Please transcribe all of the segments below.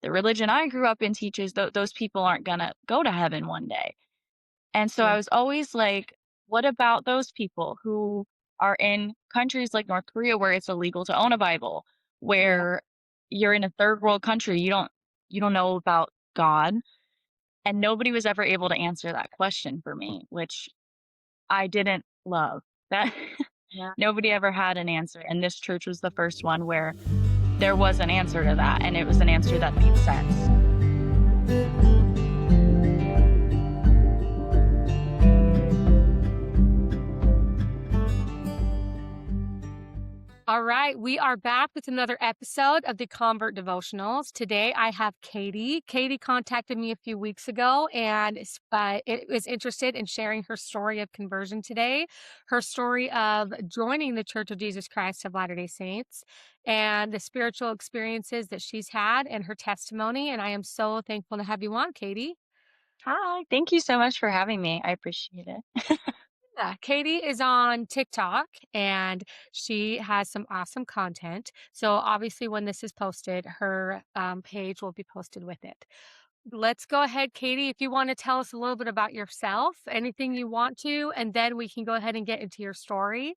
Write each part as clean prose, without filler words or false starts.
the religion I grew up in teaches those people aren't gonna go to heaven one day. And so I Yeah. was always like, what about those people who are in countries like North Korea where it's illegal to own a Bible, Yeah. where you're in a third world country, you don't know about God, and nobody was ever able to answer that question for me, which I didn't love. That Yeah. nobody ever had an answer, and this church was the first one where there was an answer to that, and it was an answer that made sense. All right, we are back with another episode of the Convert Devotionals. Today I have Katie. Katie contacted me a few weeks ago and it was interested in sharing her story of conversion today, her story of joining the Church of Jesus Christ of Latter-day Saints, and the spiritual experiences that she's had and her testimony. And I am so thankful to have you on, Katie. Hi, thank you so much for having me. I appreciate it. Yeah, Katie is on TikTok and she has some awesome content. So obviously when this is posted, her page will be posted with it. Let's go ahead, Katie, if you want to tell us a little bit about yourself, anything you want to, and then we can go ahead and get into your story.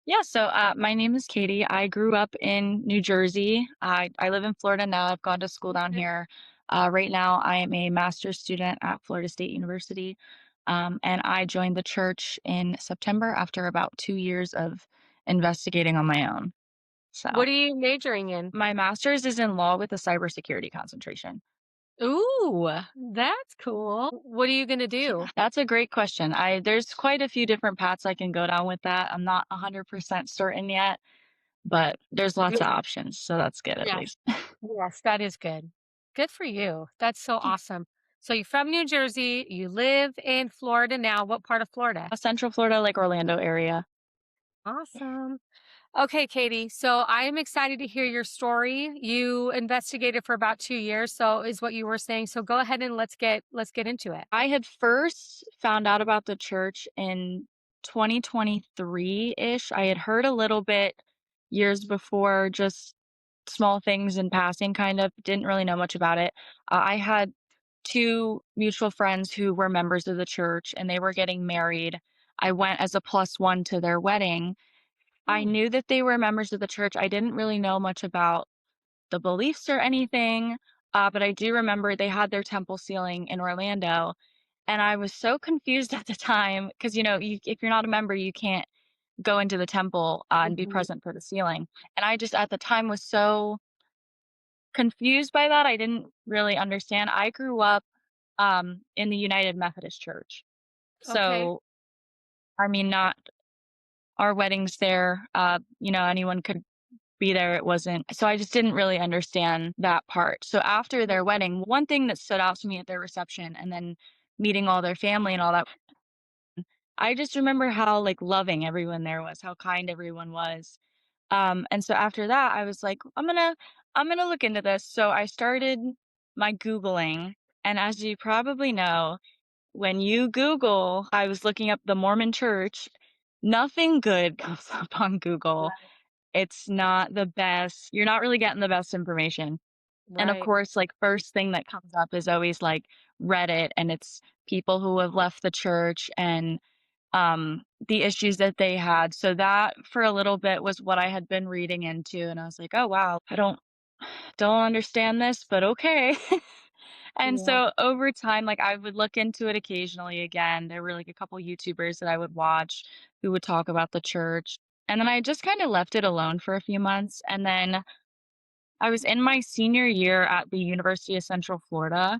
Yeah, so my name is Katie. I grew up in New Jersey. I live in Florida now. I've gone to school down Okay. here. Right now, I am a master's student at Florida State University, and I joined the church in September after about 2 years of investigating on my own. So What are you majoring in? my master's is in law with a cybersecurity concentration. Ooh, that's cool. What are you going to do? That's a great question. I There's quite a few different paths I can go down with that. I'm not 100% certain yet, but there's lots of options, so that's good at Yes. least. Yes, that is good. Good for you. That's so awesome. So you're from New Jersey, you live in Florida now. What part of Florida? Central Florida, like Orlando area. Awesome. Okay, Katie. So I am excited to hear your story. You investigated for about 2 years, so is what you were saying. So go ahead and let's get into it. I had first found out about the church in 2023-ish. I had heard a little bit years before, just small things in passing, kind of, didn't really know much about it. I had 2 mutual friends who were members of the church, and they were getting married. I went as a plus one to their wedding. I Mm, knew that they were members of the church. I didn't really know much about the beliefs or anything, but I do remember they had their temple ceiling in Orlando, and I was so confused at the time because, if you're not a member, you can't go into the temple, and be mhm. present for the ceiling, and I just, at the time, was so confused by that, I didn't really understand. I grew up, in the United Methodist Church, Okay. so, I mean, not our weddings there, anyone could be there, it wasn't, so I just didn't really understand that part. So after their wedding, one thing that stood out to me at their reception and then meeting all their family and all that, I just remember how, like, loving everyone there was, how kind everyone was. And so after that, I was like, I'm gonna look into this. So I started my Googling, and as you probably know, when you Google, I was looking up the Mormon Church, nothing good comes up on Google. Right. It's not the best. You're not really getting the best information. And of Right. course, like, first thing that comes up is always like Reddit, and it's people who have left the church and the issues that they had. So that for a little bit was what I had been reading into, and I was like, "Oh wow, I don't understand this, but okay." And Yeah. so over time, like, I would look into it occasionally again. There were like a couple YouTubers that I would watch who would talk about the church. And then I just kind of left it alone for a few months. And then I was in my senior year at the University of Central Florida,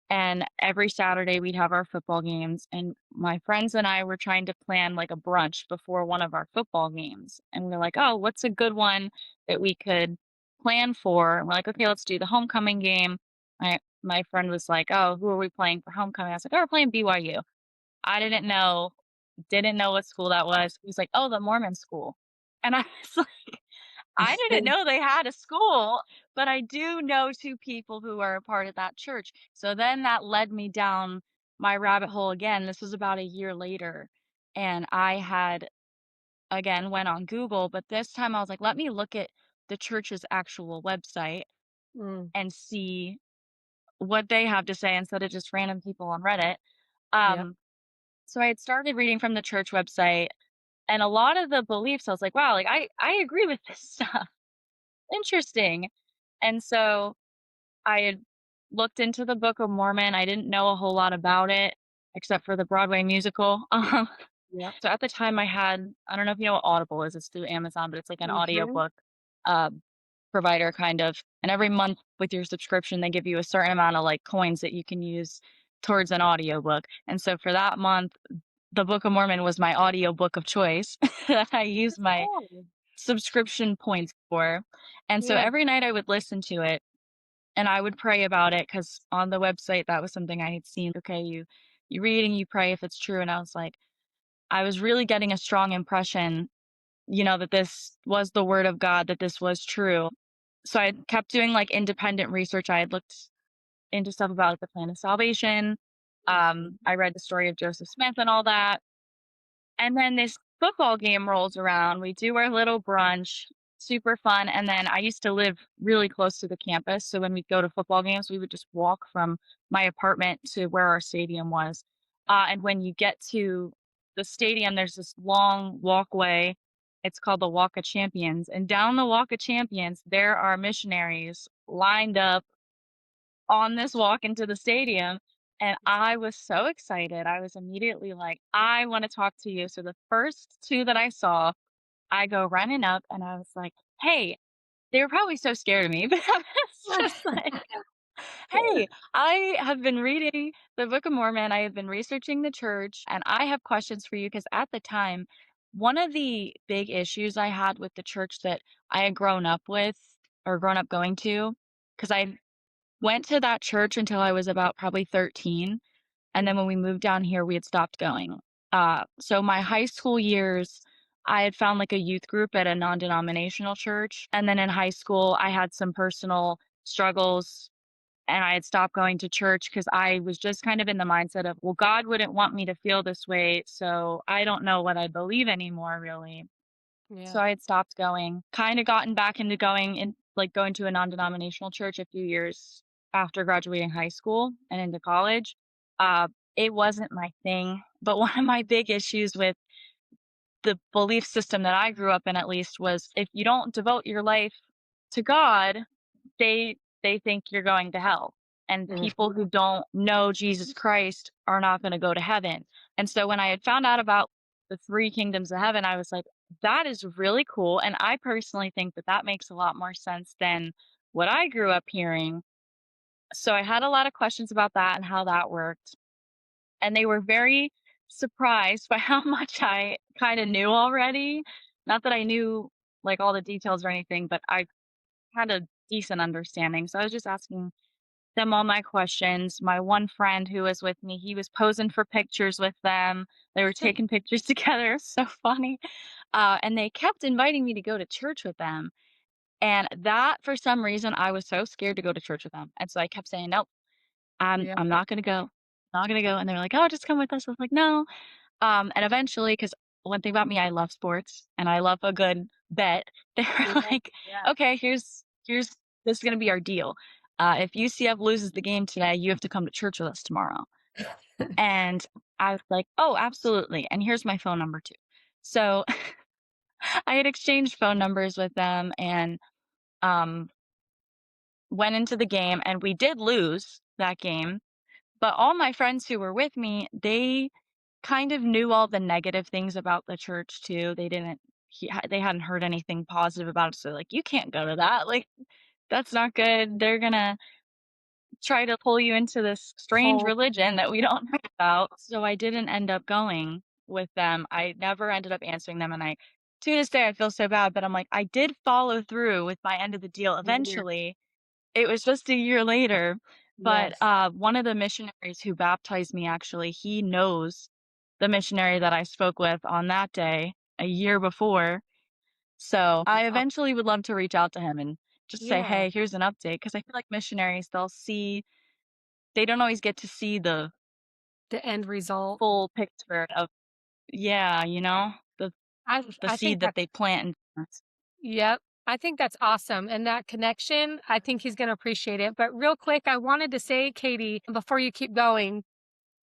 and every Saturday we'd have our football games, and my friends and I were trying to plan like a brunch before one of our football games. And we're like, "Oh, what's a good one that we could plan for?" And we're like, "Okay, let's do the homecoming game." My friend was like, "Oh, who are we playing for homecoming?" I was like, "Oh, we're playing BYU." I didn't know what school that was. He was like, "Oh, the Mormon school." And I was like, I didn't know they had a school, but I do know 2 people who are a part of that church. So then that led me down my rabbit hole again. This was about a year later, and I had, again, went on Google, but this time I was like, "Let me look at the church's actual website." Mm. and see what they have to say instead of just random people on Reddit. Yep. Um, so I had started reading from the church website, and a lot of the beliefs I was like, wow, like I agree with this stuff. Interesting. And so I had looked into the Book of Mormon. I didn't know a whole lot about it except for the Broadway musical. Yep. So at the time I don't know if you know what Audible is. It's through Amazon, but it's like an Mhm. audiobook um, provider kind of. And every month with your subscription, they give you a certain amount of like coins that you can use towards an audiobook. And so for that month, the Book of Mormon was my audiobook of choice that I used That's my cool. subscription points for. And so Yeah. every night I would listen to it and I would pray about it because on the website that was something I had seen. Okay, you read and you pray if it's true. And I was like, I was really getting a strong impression, that this was the word of God, that this was true. So I kept doing like independent research. I had looked into stuff about like, the plan of salvation. I read the story of Joseph Smith and all that. And then this football game rolls around. We do our little brunch, super fun. And then I used to live really close to the campus. So when we'd go to football games, we would just walk from my apartment to where our stadium was. And when you get to the stadium, there's this long walkway. It's called the Walk of Champions. And down the Walk of Champions, there are missionaries lined up on this walk into the stadium, and I was so excited. I was immediately like, "I wanna talk to you." So the first 2 that I saw, I go running up and I was like, "Hey." They were probably so scared of me, but I was just like, "Hey, I have been reading the Book of Mormon, I have been researching the church, and I have questions for you." Because at the time, one of the big issues I had with the church that I had grown up with or grown up going to, because I went to that church until I was about probably 13, and then Mhm. when we moved down here, we had stopped going. So my high school years, I had found, like, a youth group at a non-denominational church, and then in high school, I had some personal struggles, and I had stopped going to church because I was just kind of in the mindset of, "Well, God wouldn't want me to feel this way, so I don't know what I believe anymore, really." Yeah. So I had stopped going, kinda gotten back into going to a non-denominational church a few years after graduating high school and into college. Uh, it wasn't my thing, but one of my big issues with the belief system that I grew up in at least was if you don't devote your life to God, they think you're going to hell. And people Mhm. who don't know Jesus Christ are not going to go to heaven. And so when I had found out about the three kingdoms of heaven, I was like, that is really cool. And I personally think that that makes a lot more sense than what I grew up hearing. So I had a lot of questions about that and how that worked. And they were very surprised by how much I kind of knew already. Not that I knew like all the details or anything, but I had a decent understanding. So I was just asking them all my questions. My one friend who was with me, he was posing for pictures with them. They were taking pictures together. It was so funny. And they kept inviting me to go to church with them. And that, for some reason, I was so scared to go to church with them. And so I kept saying, nope, Yeah. I'm not gonna go. Not gonna go. And they're like, oh, just come with us. I was like, no. And eventually, because one thing about me, I love sports and I love a good bet. They Yeah. were like, Yeah. okay, here's this is gonna be our deal. If UCF loses the game today, you have to come to church with us tomorrow. And I was like, oh, absolutely. And here's my phone number too. So I had exchanged phone numbers with them and um, went into the game, and we did lose that game. But all my friends who were with me, they kind of knew all the negative things about the church too. They hadn't heard anything positive about it, so like, "You can't go to that, like, that's not good. They're gonna try to pull you into this strange Cold. religion that we don't know about." So I didn't end up going with them. I never ended up answering them, and I to this day, I feel so bad, but I'm like, I did follow through with my end of the deal Yeah. eventually. It was just a year later, but, Yes. one of the missionaries who baptized me, actually, he knows the missionary that I spoke with on that day a year before. So, I Oh, eventually would love to reach out to him and just say, yeah. "Hey, here's an update," because I feel like missionaries, they don't always get to see the The end result. full picture of yeah, the I the I think seed that that they plant in us. yep. I think that's awesome, and that connection, I think he's gonna appreciate it, but real quick, I wanted to say, Katie, before you keep going,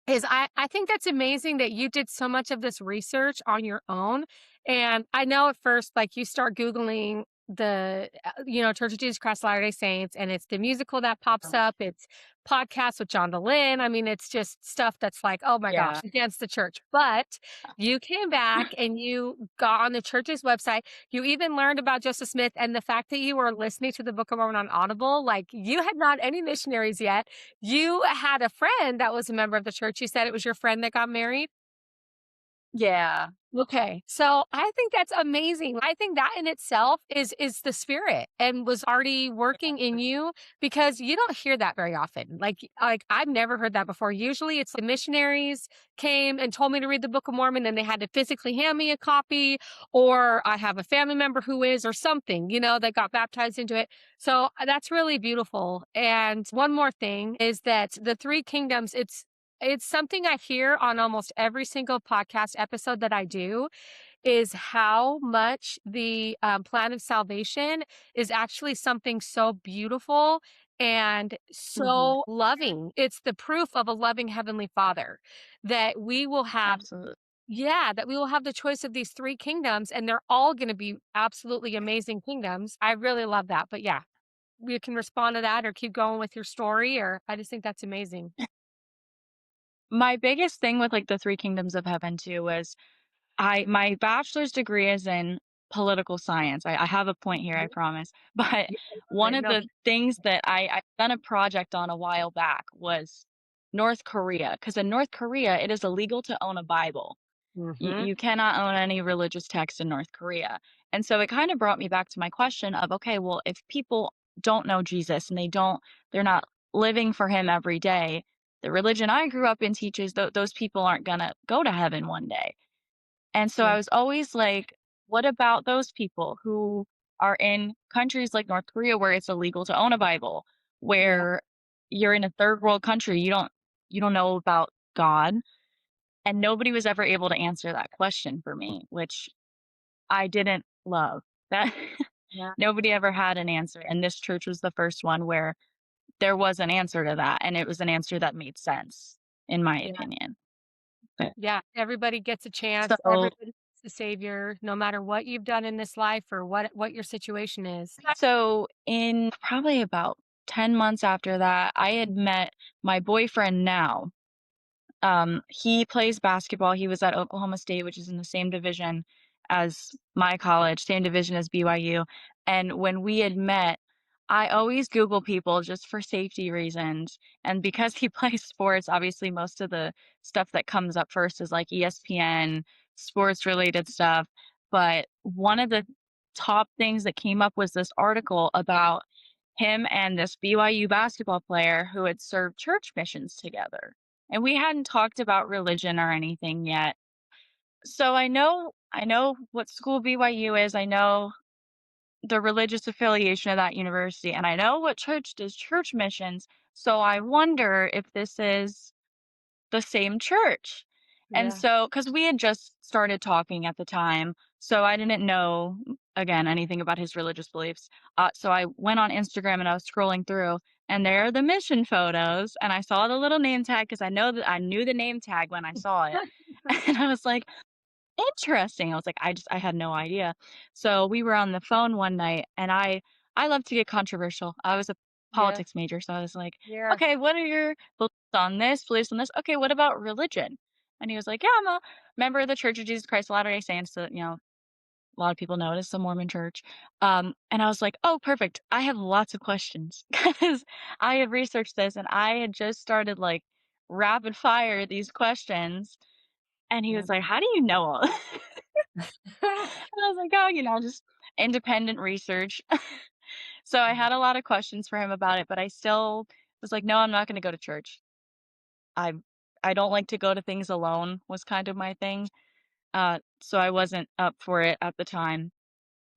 is I think that's amazing that you did so much of this research on your own, and I know at first, like, you start Googling Church of Jesus Christ of Latter-day Saints, and it's the musical that pops up, it's podcasts with John Dehlin, I mean, it's just stuff that's like, "Oh my gosh, Yeah. against the church," but you came back and you got on the church's website, you even learned about Joseph Smith, and the fact that you were listening to the Book of Mormon on Audible, like, you had not any missionaries yet, you had a friend that was a member of the church. You said it was your friend that got married? Yeah. Okay. So I think that's amazing. I think that in itself is the spirit and was already working in you because you don't hear that very often. Like I've never heard that before. Usually it's the missionaries came and told me to read the Book of Mormon and they had to physically hand me a copy, or I have a family member who is, or something, that got baptized into it. So that's really beautiful. And one more thing is that the three kingdoms, it's something I hear on almost every single podcast episode that I do, is how much the, plan of salvation is actually something so beautiful and Mhm. so loving. It's the proof of a loving heavenly Father that we will have. Absolutely. Yeah, that we will have the choice of these 3 kingdoms, and they're all gonna be absolutely amazing kingdoms. I really love that, but yeah, you can respond to that or keep going with your story, or I just think that's amazing. My biggest thing with, like, the 3 kingdoms of heaven too was my bachelor's degree is in political science. I have a point here, I Mhm. promise. But Yeah, I love one it. of No. the things that I done a project on a while back was North Korea, because in North Korea, it is illegal to own a Bible. Mhm. You cannot own any religious text in North Korea. And so it kind of brought me back to my question of, okay, well, if people don't know Jesus and they're not living for him every day, the religion I grew up in teaches those people aren't going to go to heaven one day. And so Yeah, I was always like, what about those people who are in countries like North Korea where it's illegal to own a Bible, yeah, where you're in a third world country, you don't know about God, and nobody was ever able to answer that question for me, which I didn't love. That yeah, nobody ever had an answer, and this church was the first one where there was an answer to that, and it was an answer that made sense, in my yeah, opinion. But yeah. Everybody gets a chance. so Everybody gets a savior, no matter what you've done in this life or what your situation is. so in probably about 10 months after that, I had met my boyfriend now. He plays basketball. He was at Oklahoma State, which is in the same division as my college, same division as BYU. And when we had met, I always Google people just for safety reasons. And because he plays sports, obviously most of the stuff that comes up first is like ESPN, sports related stuff. But one of the top things that came up was this article about him and this BYU basketball player who had served church missions together, and we hadn't talked about religion or anything yet. So I know what school BYU is, I know the religious affiliation of that university, and I know what church does church missions, so I wonder if this is the same church. And Yeah, so, because we had just started talking at the time, so I didn't know, again, anything about his religious beliefs. So I went on Instagram and I was scrolling through, and there are the mission photos, and I saw the little name tag because I knew the name tag when I saw it, and I was like, interesting. I was like, I had no idea. So we were on the phone one night, and I love to get controversial. I was a yeah, politics major, so I was like, yeah, "Okay, what are your beliefs on this? Beliefs on this? Okay, what about religion?" And he was like, "Yeah, I'm a member of the Church of Jesus Christ of Latter-day Saints." So, a lot of people know it as the Mormon Church. And I was like, "Oh, perfect. I have lots of questions because I have researched this, and I had just started like rapid fire these questions." And he yeah. was like, "How do you know all?" And I was like, "Oh, just independent research." So I had a lot of questions for him about it, but I still was like, "No, I'm not gonna go to church. I I don't like to go to things alone," was kind of my thing. So I wasn't up for it at the time.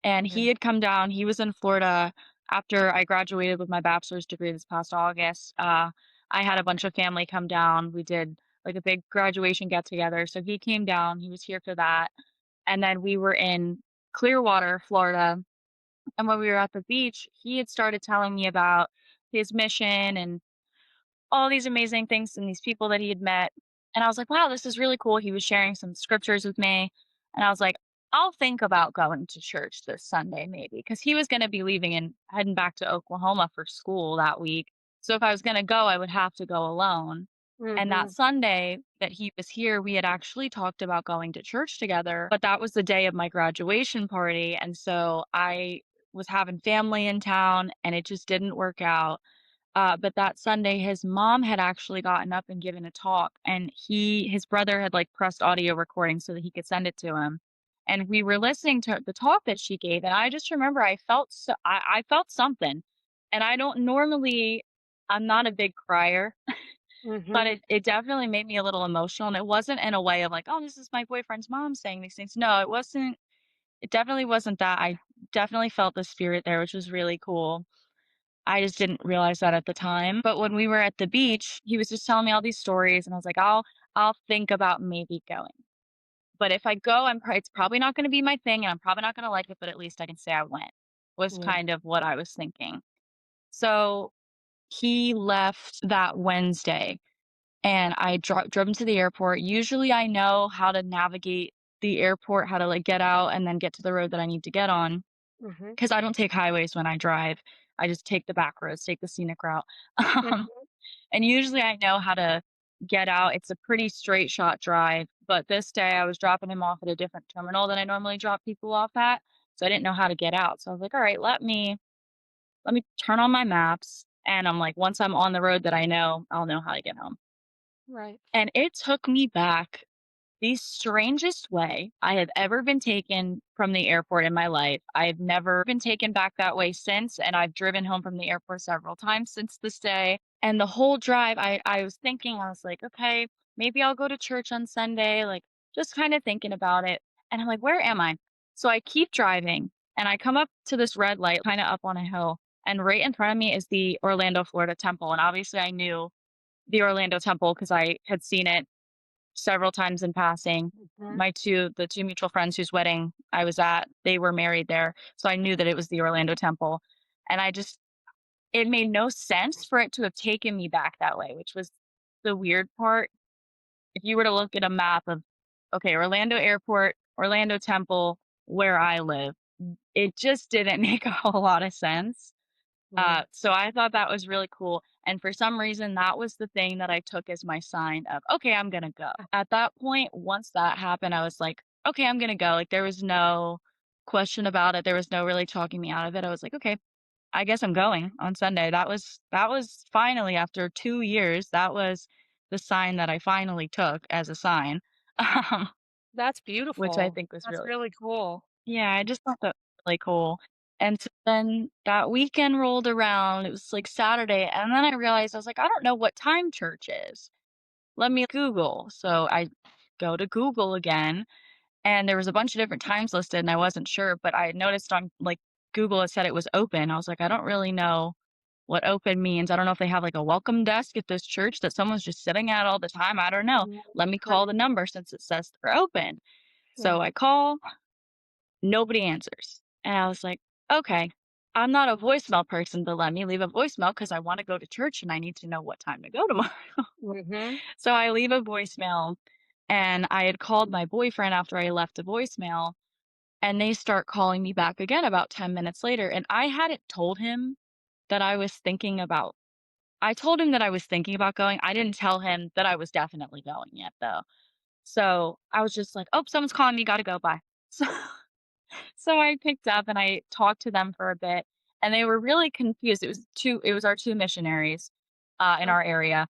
And Yeah, he had come down, he was in Florida after I graduated with my bachelor's degree this past August. I had a bunch of family come down. We did like a big graduation get together. So he came down, he was here for that. And then we were in Clearwater, Florida, And when we were at the beach, he had started telling me about his mission and all these amazing things and these people that he had met. And I was like, wow, this is really cool. He was sharing some scriptures with me. And I was like, I'll think about going to church this Sunday, maybe, because he was going to be leaving and heading back to Oklahoma for school that week. So if I was going to go, I would have to go alone. And that Mhm. Sunday that he was here, we had actually talked about going to church together, but that was the day of my graduation party. And so I was having family in town and it just didn't work out. But that Sunday, his mom had actually gotten up and given a talk, and his brother had like pressed audio recording so that he could send it to him. And we were listening to the talk that she gave, and I just remember I felt something. And I don't normally, I'm not a big crier, but Mhm. it definitely made me a little emotional. And it wasn't in a way of like, oh, this is my boyfriend's mom saying these things. No, it wasn't. It definitely wasn't that. I definitely felt the spirit there, which was really cool. I just didn't realize that at the time, but when we were at the beach, he was just telling me all these stories, and I was like, I'll think about maybe going. But if I go, it's probably not gonna be my thing, and I'm probably not gonna like it, but at least I can say I went," was Yeah. kind of what I was thinking. So, he left that Wednesday, and I drove him to the airport. Usually, I know how to navigate the airport, how to, like, get out and then get to the road that I need to get on, Mhm. because I don't take highways when I drive. I just take the back roads, take the scenic route. Um, Mhm. and usually I know how to get out. It's a pretty straight shot drive, but this day I was dropping him off at a different terminal than I normally drop people off at, so I didn't know how to get out. So I was like, "All right, let me turn on my maps." And I'm like, once I'm on the road that I know, I'll know how to get home. Right. And it took me back the strangest way I have ever been taken from the airport in my life. I've never been taken back that way since, and I've driven home from the airport several times since this day. And the whole drive, I was thinking, I was like, okay, maybe I'll go to church on Sunday, like just kind of thinking about it. And I'm like, where am I? So I keep driving and I come up to this red light, kind of up on a hill. And right in front of me is the Orlando, Florida temple. And obviously, I knew the Orlando temple because I had seen it several times in passing. Mhm. The two mutual friends whose wedding I was at, they were married there, so I knew that it was the Orlando temple, and it made no sense for it to have taken me back that way, which was the weird part. If you were to look at a map of, okay, Orlando Airport, Orlando Temple, where I live, it just didn't make a whole lot of sense. Right. So I thought that was really cool. And for some reason, that was the thing that I took as my sign of, okay, I'm going to go. At that point, once that happened, I was like, okay, I'm going to go. Like, there was no question about it. There was no really talking me out of it. I was like, okay, I guess I'm going on Sunday. That was finally after 2 years. That was the sign that I finally took as a sign, um, That's which I beautiful. think was That's really, really cool. yeah, I just thought that was really cool. And so then that weekend rolled around, it was like Saturday, and then I realized I was like, I don't know what time church is. Let me Google. So I go to Google again, and there was a bunch of different times listed, and I wasn't sure, but I had noticed on like Google it said it was open. I was like, I don't really know what open means. I don't know if they have like a welcome desk at this church that someone's just sitting at all the time. I don't know. Mhm. Let me Right. call the number since it says they're open. So Right. I call, nobody answers. And I was like, okay, I'm not a voicemail person, but let me leave a voicemail because I want to go to church and I need to know what time to go tomorrow. Mhm. So I leave a voicemail and I had called my boyfriend after I left a voicemail and they start calling me back again about 10 minutes later. And I hadn't told him that I told him that I was thinking about going. I didn't tell him that I was definitely going yet though. So I was just like, oh, someone's calling me. Got to go. Bye. So So I picked up and I talked to them for a bit, and they were really confused. It was our 2 missionaries, in Uh, our area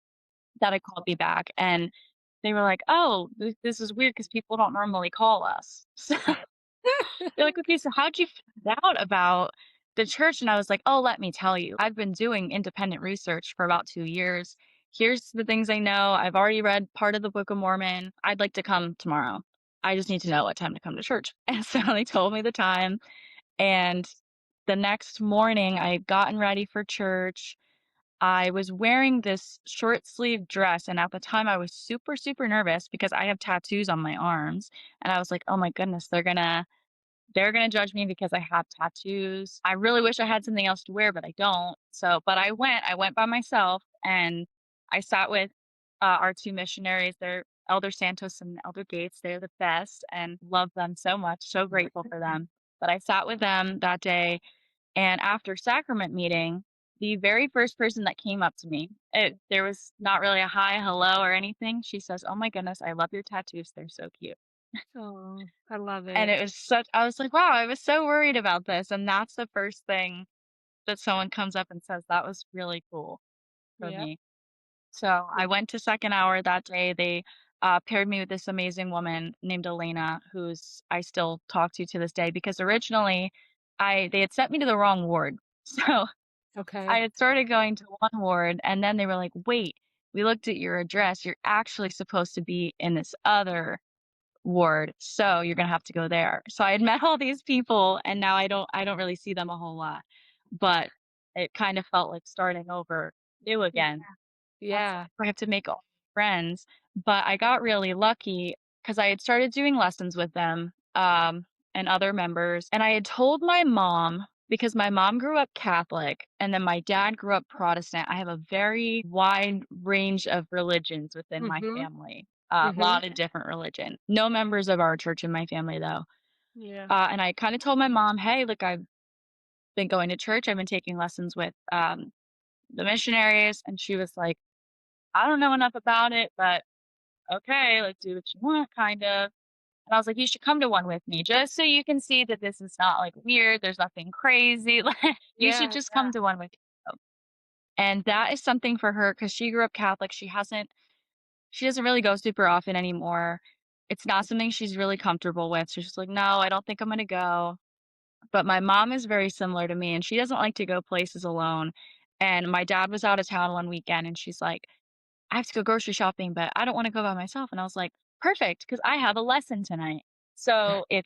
that had called me back, and they were like, "Oh, this is weird because people don't normally call us." So they're like, "Okay, so how'd you find out about the church?" And I was like, "Oh, let me tell you. I've been doing independent research for about 2 years. Here's the things I know. I've already read part of the Book of Mormon. I'd like to come tomorrow. I just need to know what time to come to church." And so they told me the time, and the next morning, I had gotten ready for church. I was wearing this short sleeve dress, and at the time, I was super, super nervous because I have tattoos on my arms. And I was like, oh my goodness, they're gonna judge me because I have tattoos. I really wish I had something else to wear, but I don't. So, but I went by myself and I sat with our 2 missionaries. They're Elder Santos and Elder Gates. They're the best and love them so much. So grateful for them. But I sat with them that day, and after sacrament meeting, the very first person that came up to me, there was not really a hi, hello, or anything. She says, "Oh my goodness, I love your tattoos. They're so cute." Oh, I love And it. it was such I was like, "Wow, I was so worried about this," and that's the first thing that someone comes up and says, "That was really cool for Yep. me." So, I went to second hour that day. They, paired me with this amazing woman named Elena, who's I still talk to this day because originally, I they had sent me to the wrong ward. So, I Okay. had started going to one ward, and then they were like, "Wait, we looked at your address. You're actually supposed to be in this other ward, so you're gonna have to go there." So I had met all these people and now I don't really see them a whole lot, but it kind of felt like starting over new Yeah. again. I was Yeah. like, "I have to make all friends," but I got really lucky because I had started doing lessons with them, and other members, and I had told my mom because my mom grew up Catholic and then my dad grew up Protestant. I have a very wide range of religions within my Mhm. family, a Mhm. lot of different religion. No members of our church in my family, though, Yeah. and I kinda told my mom, "Hey, look, I've been going to church, I've been taking lessons with, the missionaries," and she was like, "I don't know enough about it, but okay, like, do what you want, kind of." And I was like, "You should come to one with me just so you can see that this is not, like, weird, there's nothing crazy, like, you should Yeah. just come to one with me." And that is something for her because she grew up Catholic, she doesn't really go super often anymore. It's not something she's really comfortable with, so she's like, "No, I don't think I'm gonna go." But my mom is very similar to me, and she doesn't like to go places alone, and my dad was out of town one weekend, and she's like, "I have to go grocery shopping, but I don't wanna go by myself." And I was like, "Perfect, because I have a lesson tonight. So if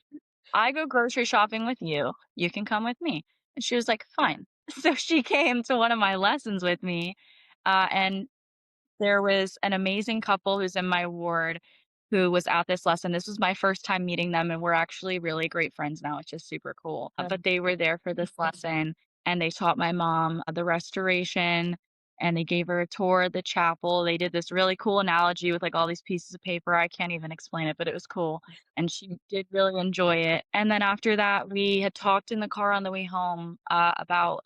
I go grocery shopping with you, you can come with me." And she was like, "Fine." So she came to one of my lessons with me, and there was an amazing couple who's in my ward who was at this lesson. This was my first time meeting them, and we're actually really great friends now, which is super cool. But they were there for this lesson, and they taught my mom the restoration, and they gave her a tour of the chapel. They did this really cool analogy with like all these pieces of paper. I can't even explain it, but it was cool. And she did really enjoy it. And then after that, we had talked in the car on the way home about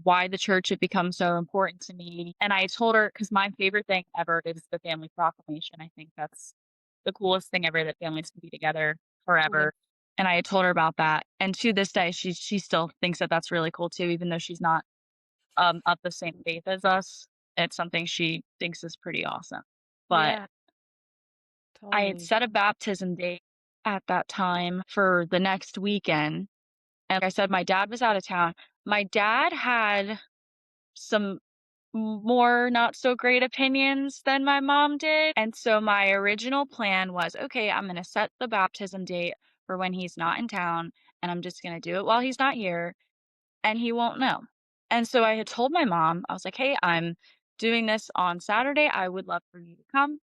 why the church had become so important to me. And I told her because my favorite thing ever is the family proclamation. I think that's the coolest thing ever that families can be together Yeah. forever. And I had told her about that. And to this day, she still thinks that that's really cool too, even though she's not of the same faith as us. It's something she thinks is pretty awesome. But Yeah. I had Totally. set a baptism date at that time for the next weekend. And like I said, my dad was out of town. My dad had some more not so great opinions than my mom did. And so my original plan was, okay, I'm going to set the baptism date for when he's not in town and I'm just going to do it while he's not here and he won't know. And so I had told my mom, I was like, "Hey, I'm doing this on Saturday. I would love for you to come."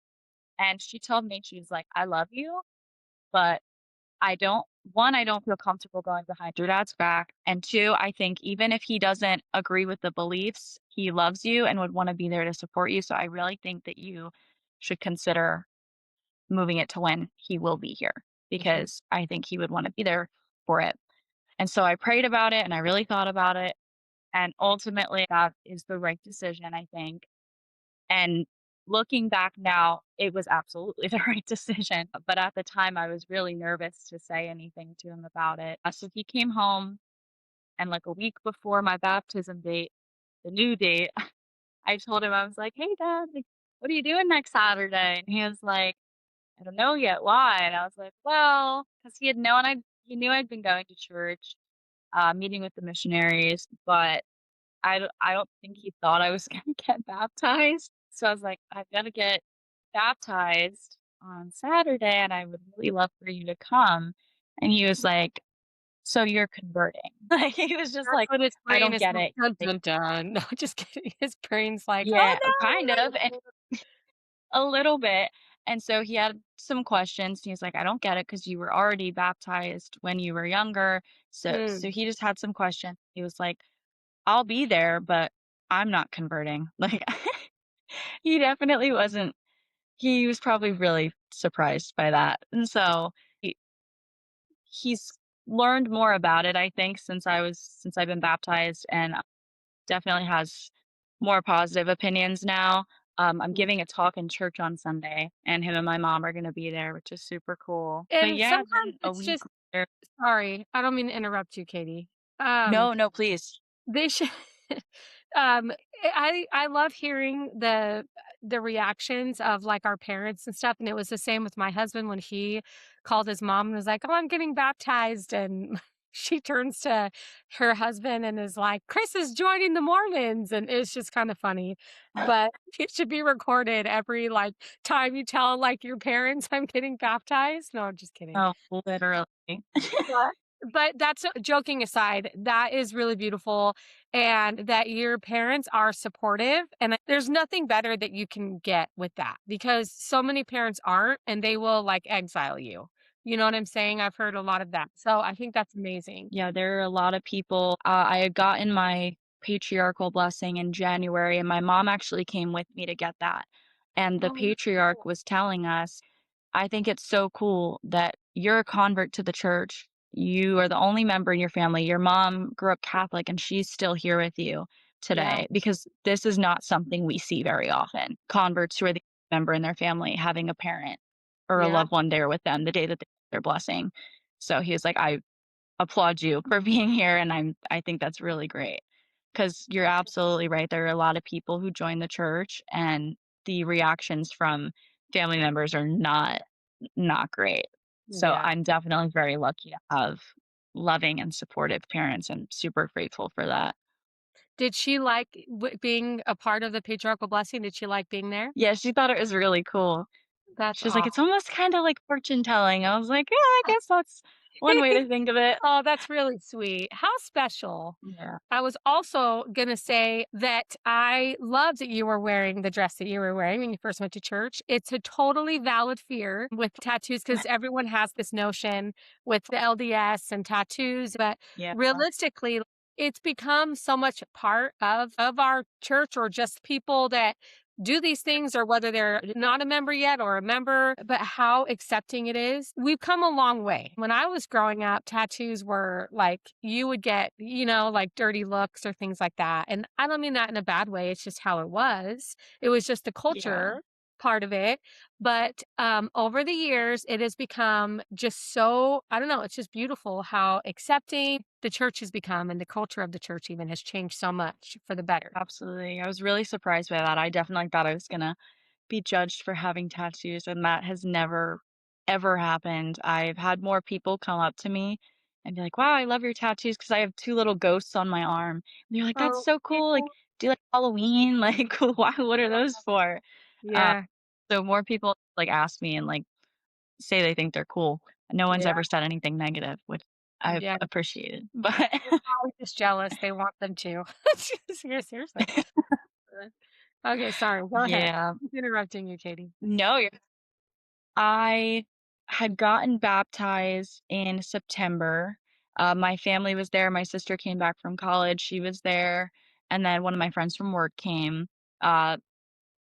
And she told me, she was like, "I love you, but I don't I don't feel comfortable going behind your dad's back, and 2, I think even if he doesn't agree with the beliefs, he loves you and would wanna be there to support you, so I really think that you should consider moving it to when he will be here, Mhm. because I think he would wanna be there for it." And so I prayed about it, and I really thought about it, and ultimately, that is the right decision, I think. And looking back now, it was absolutely the right decision. But at the time, I was really nervous to say anything to him about it. So he came home, and like a week before my baptism date, the new date, I told him, I was like, "Hey, Dad, like, what are you doing next Saturday?" And he was like, "I don't know yet. Why?" And I was like, "Well, because he knew I'd been going to church, meeting with the missionaries, but I don't think he thought I was gonna get baptized, so I was like, "I've gotta get baptized on Saturday, and I would really love for you to come." And he was like, "So you're converting?" Like, he was just That's like, when his "I brain don't is get like, it." "Dun, Like, dun, dun." No, just kidding. His brain's like, "Oh, yeah, kind of, and no." a little bit, And so he had some questions. He was like, "I don't get it because you were already baptized when you were younger." So Mm. he just had some questions. He was like, "I'll be there, but I'm not converting." Like he definitely wasn't. He was probably really surprised by that. And so he's learned more about it, I think, since I've been baptized, and definitely has more positive opinions now. I'm Mm. giving a talk in church on Sunday, and him and my mom are gonna be there, which is super cool. But And yeah, sometimes then a it's week just later. sorry, I don't mean to interrupt you, Katie. Um, No, no, please. they should um, I love hearing the reactions of, like, our parents and stuff, and it was the same with my husband when he called his mom and was like, "Oh, I'm getting baptized," and she turns to her husband and is like, "Chris is joining the Mormons," and it's just kinda funny, but it should be recorded every, like, time you tell, like, your parents, "I'm getting baptized." No, I'm just kidding. Oh, literally. But but that's joking aside, that is really beautiful, and that your parents are supportive, and there's nothing better that you can get with that, because so many parents aren't, and they will, like, exile you. You know what I'm saying? I've heard a lot of that, so I think that's amazing. Yeah, there are a lot of people. I had gotten my patriarchal blessing in January, and my mom actually came with me to get that. And the Oh, that's patriarch cool. was telling us, "I think it's so cool that you're a convert to the church. You are the only member in your family. Your mom grew up Catholic and she's still here with you Yeah, today because this is not something we see very often. Converts who are the member in their family having a parent or a yeah, loved one there with them the day that they get their blessing." So he was like, "I applaud you for being here, and I think that's really great because 'cause you're absolutely right, there are a lot of people who join the church, and the reactions from family members are not great. So, yeah. I'm definitely very lucky to have loving and supportive parents, and super grateful for that. Did she like being a part of the patriarchal blessing? Did she like being there? Yeah, she thought it was really cool. That's She was like, "It's awesome. almost kinda like fortune telling." I was like, "Yeah, I guess that's one way to think of it." Oh, that's really sweet. How special. Yeah. I was also gonna say that I love that you were wearing the dress that you were wearing when you first went to church. It's a totally valid fear with tattoos because everyone has this notion with the LDS and tattoos, but Yeah, realistically, it's become so much part of our church or just people that do these things or whether they're not a member yet or a member, but how accepting it is. We've come a long way. When I was growing up, tattoos were like you would get, like dirty looks or things like that. And I don't mean that in a bad way. It's just how it was. It was just the yeah. culture part of it. But over the years, it has become just so, I don't know, it's just beautiful how accepting the church has become and the culture of the church even has changed so much for the better. Absolutely. I was really surprised by that. I definitely thought I was gonna be judged for having tattoos, and that has never, ever happened. I've had more people come up to me and be like, "Wow, I love your tattoos," because I have 2 little ghosts on my arm. And they're like, "That's Oh, so cool, like, cute. do you like Halloween? Like, why what are those for?" Uh, Yeah. so more people, like, ask me and, like, say they think they're cool. No one's Yeah. ever said anything negative, which I've Yeah. appreciated. But They're probably just jealous, they want them to. Seriously. Okay, sorry, go ahead. yeah. Keep interrupting you, Katie. No, I had gotten baptized in September. My family was there. My sister came back from college. She was there. And then one of my friends from work came. Uh,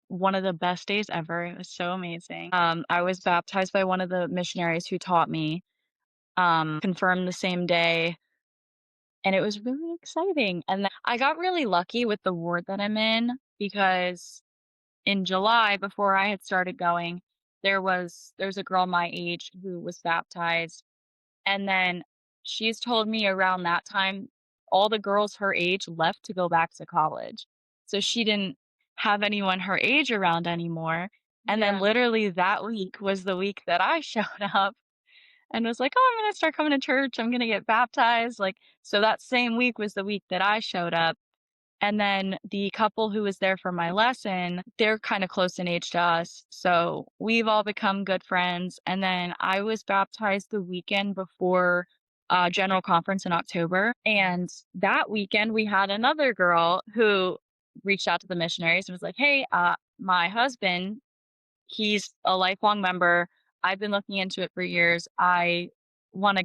one of the best days ever. It was so amazing. I was baptized by one of the missionaries who taught me, confirmed the same day. And it was really exciting. And then I got really lucky with the ward that I'm in because in July, before I had started going, there's a girl my age who was baptized, and then she's told me around that time, all the girls her age left to go back to college. So she didn't have anyone her age around anymore, and then Yeah. literally that week was the week that I showed up and was like, "Oh, I'm gonna start coming to church, I'm gonna get baptized," like, so that same week was the week that I showed up, and then the couple who was there for my lesson, they're kinda close in age to us, so we've all become good friends, and then I was baptized the weekend before, general conference in October, and that weekend, we had another girl who reached out to the missionaries and was like, "Hey, my husband, he's a lifelong member. I've been looking into it for years. I wanna,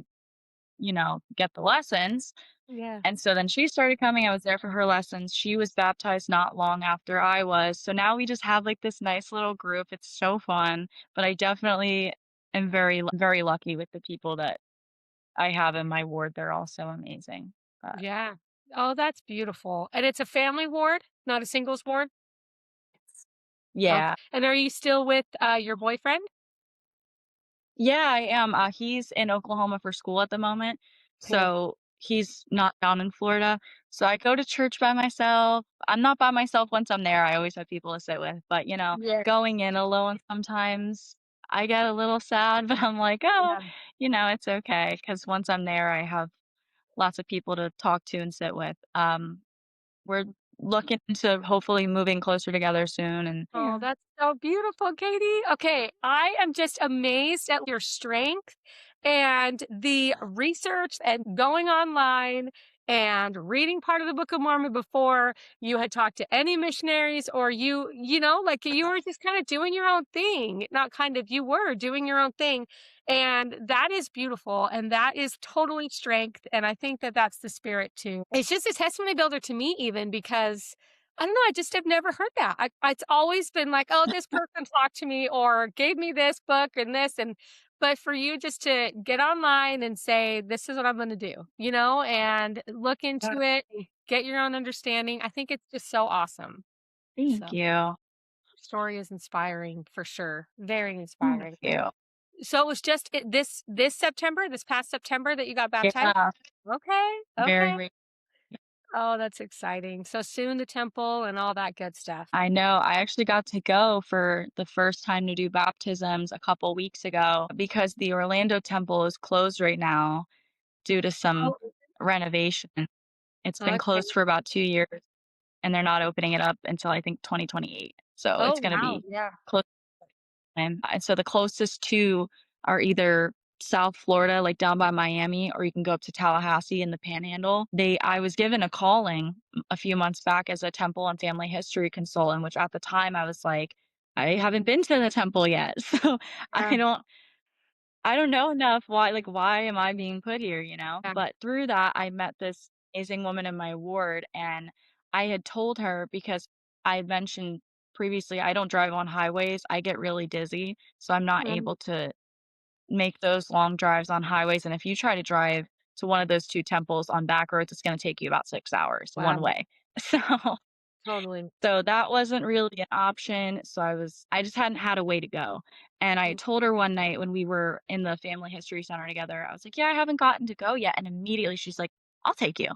get the lessons. Yeah. And so then she started coming, I was there for her lessons. She was baptized not long after I was. So now we just have, like, this nice little group. It's so fun, but I definitely am very lucky with the people that I have in my ward. They're all so amazing. But Yeah. Oh, that's beautiful. And it's a family ward, not a singles ward? Okay. yeah. And are you still with, your boyfriend? Yeah, I am. He's in Oklahoma for school at the moment, Cool. so he's not down in Florida. So I go to church by myself. I'm not by myself once I'm there. I always have people to sit with, but Yeah. going in alone sometimes I get a little sad, but I'm like, oh, Yeah. it's okay because once I'm there, I have lots of people to talk to and sit with. We're looking into hopefully moving closer together soon, and Oh, yeah. that's so beautiful, Katie. Okay, I am just amazed at your strength and the research and going online and reading part of the Book of Mormon before you had talked to any missionaries or like you were just kind of doing your own thing. Not kind of, you were doing your own thing. And that is beautiful. And that is totally strength. And I think that that's the spirit too. It's just a testimony builder to me, even because I don't know, I just have never heard that. It's always been like, "Oh, this person talked to me or gave me this book and this," but for you just to get online and say, "This is what I'm gonna do," and look into it, get your own understanding, I think it's just so awesome. Thank So, you. your story is inspiring for sure, very Thank inspiring. you. So it was just this September, this past September that you got baptized? Yeah, Okay, very, okay. very. Oh, that's exciting. So soon the temple and all that good stuff. I know. I actually got to go for the first time to do baptisms a couple weeks ago because the Orlando temple is closed right now due to some Oh, renovation. It's been okay. closed for about 2 years, and they're not opening it up until I think 2028. So Oh, it's gonna wow, be yeah. closed. And so the closest 2 are either South Florida, like down by Miami, or you can go up to Tallahassee in the Panhandle. I was given a calling a few months back as a temple and family history consultant, which at the time I was like, I haven't been to the temple yet. So Yeah, I don't I don't know enough why am I being put here, yeah, But through that I met this amazing woman in my ward, and I had told her because I had mentioned previously I don't drive on highways. I get really dizzy, so I'm not mhm, able to make those long drives on highways, and if you try to drive to one of those 2 temples on back roads, it's gonna take you about 6 hours one wow, way. So totally. so that wasn't really an option, so I just hadn't had a way to go, and I Mm, told her one night when we were in the family history center together, I was like, "Yeah, I haven't gotten to go yet," and immediately she's like, "I'll take you."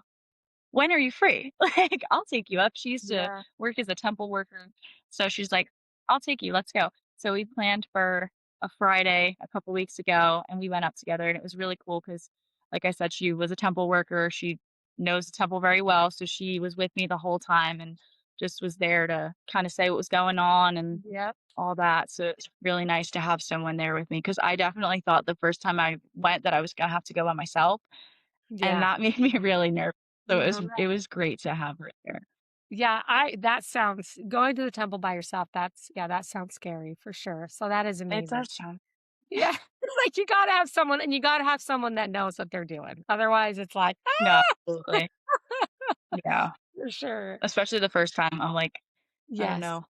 "When are you free?" Like, "I'll take you up." She used to yeah, work as a temple worker, so she's like, "I'll take you, let's go." So we planned for a Friday a couple weeks ago, and we went up together, and it was really cool because, like I said, she was a temple worker, she knows the temple very well, so she was with me the whole time and just was there to kinda say what was going on and yep, all that, so it's really nice to have someone there with me because I definitely thought the first time I went that I was gonna have to go by myself, and yeah, that made me really nervous. So it right. was great to have her there. Yeah, I that sounds going to the temple by yourself, that sounds scary for sure, so that is It amazing. does sound Yeah, like, you gotta have someone and you gotta have someone that knows what they're doing, otherwise it's like, no, "Ah!" absolutely. Yeah, For sure. especially the first time, I'm like, "I don't Yes. know."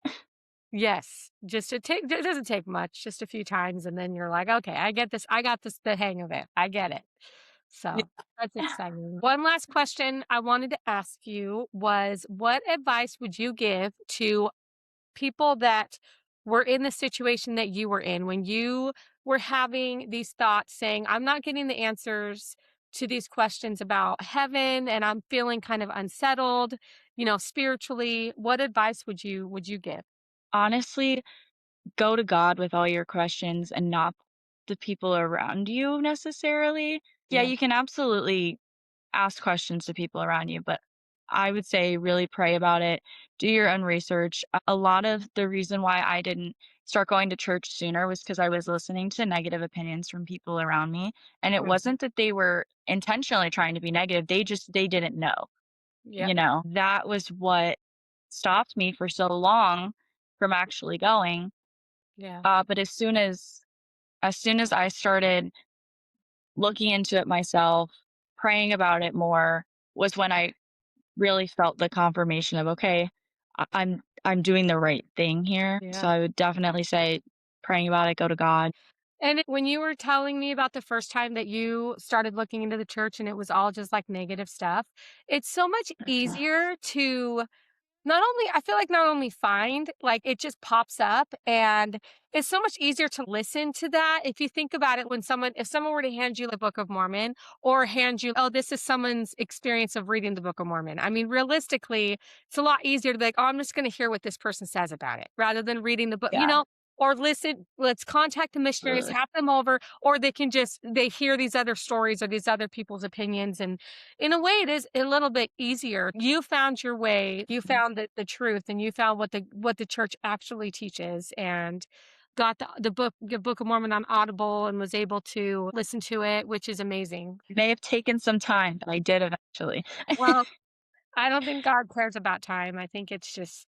Yes, just it doesn't take much, just a few times, and then you're like, "Okay, I get this, I got this the hang of it, I get it." Yeah. So, that's exciting. One last question I wanted to ask you was, what advice would you give to people that were in the situation that you were in when you were having these thoughts saying, "I'm not getting the answers to these questions about heaven, and I'm feeling kind of unsettled, spiritually." What advice would you give? Honestly, go to God with all your questions and not the people around you necessarily. Yeah, Yeah, you can absolutely ask questions to people around you, but I would say really pray about it. Do your own research. A lot of the reason why I didn't start going to church sooner was because I was listening to negative opinions from people around me. And it mhm, wasn't that they were intentionally trying to be negative. They didn't know. yep, That was what stopped me for so long from actually going. Yeah. But as soon as I started looking into it myself, praying about it more, was when I really felt the confirmation of, okay, I'm doing the right thing here. So Yeah. I would definitely say praying about it, go to God. And when you were telling me about the first time that you started looking into the church and it was all just like negative stuff, it's so much easier to not only I feel like not only find, like, it just pops up, and it's so much easier to listen to that. If you think about it, when someone if someone were to hand you the Book of Mormon or hand you, "Oh, this is someone's experience of reading the Book of Mormon." I mean, realistically, it's a lot easier to be like, "Oh, I'm just gonna hear what this person says about it," rather than reading the book, Yeah, or listen, let's contact the missionaries, absolutely. have them over, or they hear these other stories or these other people's opinions, and in a way, it is a little bit easier. You found your way, you found the truth, and you found what the church actually teaches, and got the Book of Mormon on Audible and was able to listen to it, which is amazing. It may have taken some time, but I did eventually. Well, I don't think God cares about time. I think it's just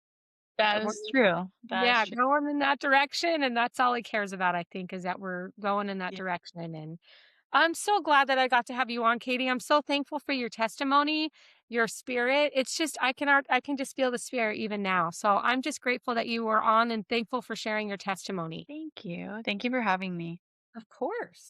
That we're is true. That is yeah, true. going in that direction, and that's all he cares about, I think, is that we're going in that Yeah. direction, and I'm so glad that I got to have you on, Katie. I'm so thankful for your testimony, your spirit. It's just I can just feel the spirit even now. So I'm just grateful that you were on and thankful for sharing your testimony. Thank you. Thank you for having me. Of course.